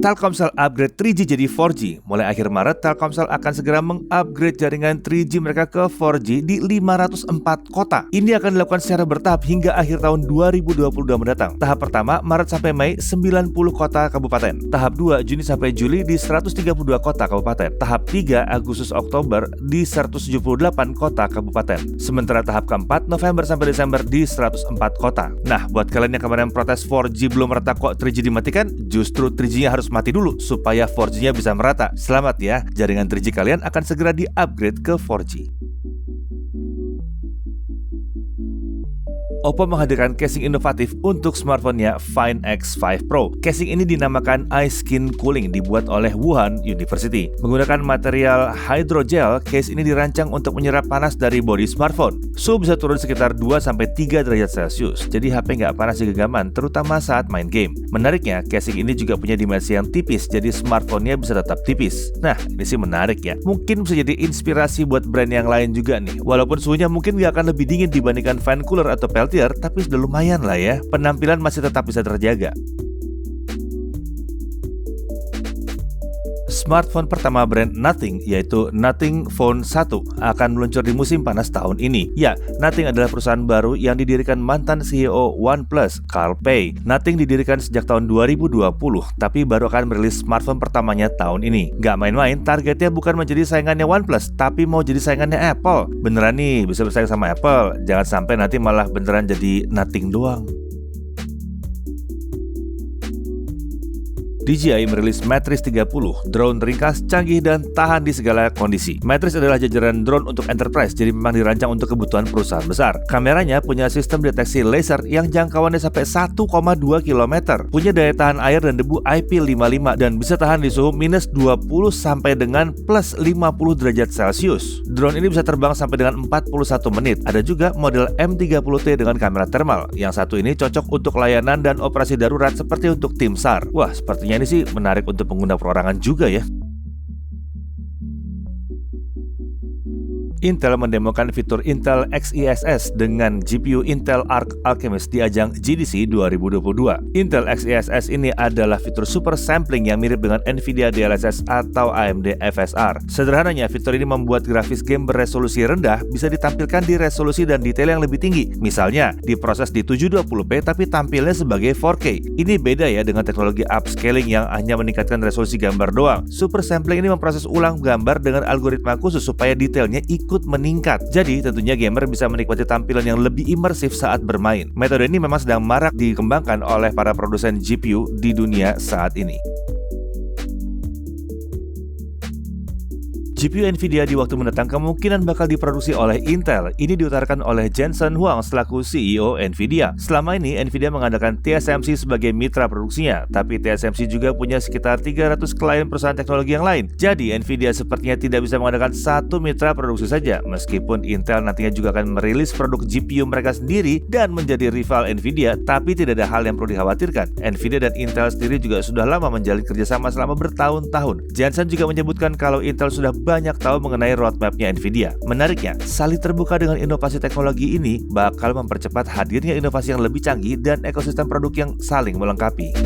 Telkomsel upgrade 3G jadi 4G. Mulai akhir Maret, Telkomsel akan segera mengupgrade jaringan 3G mereka ke 4G di 504 kota. Ini akan dilakukan secara bertahap hingga akhir tahun 2022 mendatang. Tahap pertama, Maret sampai Mei, 90 kota kabupaten. Tahap 2, Juni sampai Juli di 132 kota kabupaten. Tahap 3, Agustus Oktober di 178 kota kabupaten. Sementara tahap keempat, November sampai Desember di 104 kota. Nah, buat kalian yang kemarin protes 4G belum merata kok 3G dimatikan, justru 3G-nya harus mati dulu supaya 4G-nya bisa merata. Selamat ya, jaringan 3G kalian akan segera di-upgrade ke 4G. Oppo menghadirkan casing inovatif untuk smartphone-nya Find X5 Pro. Casing ini dinamakan Ice Skin Cooling, dibuat oleh Wuhan University. Menggunakan material hydrogel, case ini dirancang untuk menyerap panas dari bodi smartphone. Suhu bisa turun sekitar 2-3 derajat Celcius, jadi HP nggak panas di genggaman, terutama saat main game. Menariknya, casing ini juga punya dimensi yang tipis, jadi smartphone-nya bisa tetap tipis. Nah, ini sih menarik ya. Mungkin bisa jadi inspirasi buat brand yang lain juga nih. Walaupun suhunya mungkin nggak akan lebih dingin dibandingkan fan cooler atau peltier, tapi sudah lumayan lah ya. Penampilan masih tetap bisa terjaga. Smartphone pertama brand Nothing, yaitu Nothing Phone 1, akan meluncur di musim panas tahun ini. Ya, Nothing adalah perusahaan baru yang didirikan mantan CEO OnePlus, Carl Pei. Nothing didirikan sejak tahun 2020, tapi baru akan merilis smartphone pertamanya tahun ini. Gak main-main, targetnya bukan menjadi saingannya OnePlus, tapi mau jadi saingannya Apple. Beneran nih, bisa bersaing sama Apple. Jangan sampai nanti malah beneran jadi Nothing doang. DJI merilis Matrix 30, drone ringkas, canggih, dan tahan di segala kondisi. Matrix adalah jajaran drone untuk enterprise, jadi memang dirancang untuk kebutuhan perusahaan besar. Kameranya punya sistem deteksi laser yang jangkauannya sampai 1,2 km, punya daya tahan air dan debu IP55, dan bisa tahan di suhu minus 20 sampai dengan plus 50 derajat Celcius. Drone ini bisa terbang sampai dengan 41 menit. Ada juga model M30T dengan kamera thermal. Yang satu ini cocok untuk layanan dan operasi darurat seperti untuk tim SAR. Wah, sepertinya ini sih menarik untuk pengguna perorangan juga ya. Intel mendemokan fitur Intel XeSS dengan GPU Intel Arc Alchemist di ajang GDC 2022. Intel XeSS ini adalah fitur super sampling yang mirip dengan Nvidia DLSS atau AMD FSR. Sederhananya, fitur ini membuat grafis game beresolusi rendah bisa ditampilkan di resolusi dan detail yang lebih tinggi. Misalnya, diproses di 720p tapi tampilnya sebagai 4K. Ini beda ya dengan teknologi upscaling yang hanya meningkatkan resolusi gambar doang. Super sampling ini memproses ulang gambar dengan algoritma khusus supaya detailnya ikut meningkat. Jadi tentunya gamer bisa menikmati tampilan yang lebih imersif saat bermain. Metode ini memang sedang marak dikembangkan oleh para produsen GPU di dunia saat ini. GPU Nvidia di waktu mendatang kemungkinan bakal diproduksi oleh Intel. Ini diutarakan oleh Jensen Huang selaku CEO Nvidia. Selama ini Nvidia mengandalkan TSMC sebagai mitra produksinya, tapi TSMC juga punya sekitar 300 klien perusahaan teknologi yang lain. Jadi Nvidia sepertinya tidak bisa mengandalkan satu mitra produksi saja, meskipun Intel nantinya juga akan merilis produk GPU mereka sendiri dan menjadi rival Nvidia, tapi tidak ada hal yang perlu dikhawatirkan. Nvidia dan Intel sendiri juga sudah lama menjalin kerjasama selama bertahun-tahun. Jensen juga menyebutkan kalau Intel sudah banyak tahu mengenai roadmap-nya Nvidia. Menariknya, saling terbuka dengan inovasi teknologi ini bakal mempercepat hadirnya inovasi yang lebih canggih dan ekosistem produk yang saling melengkapi.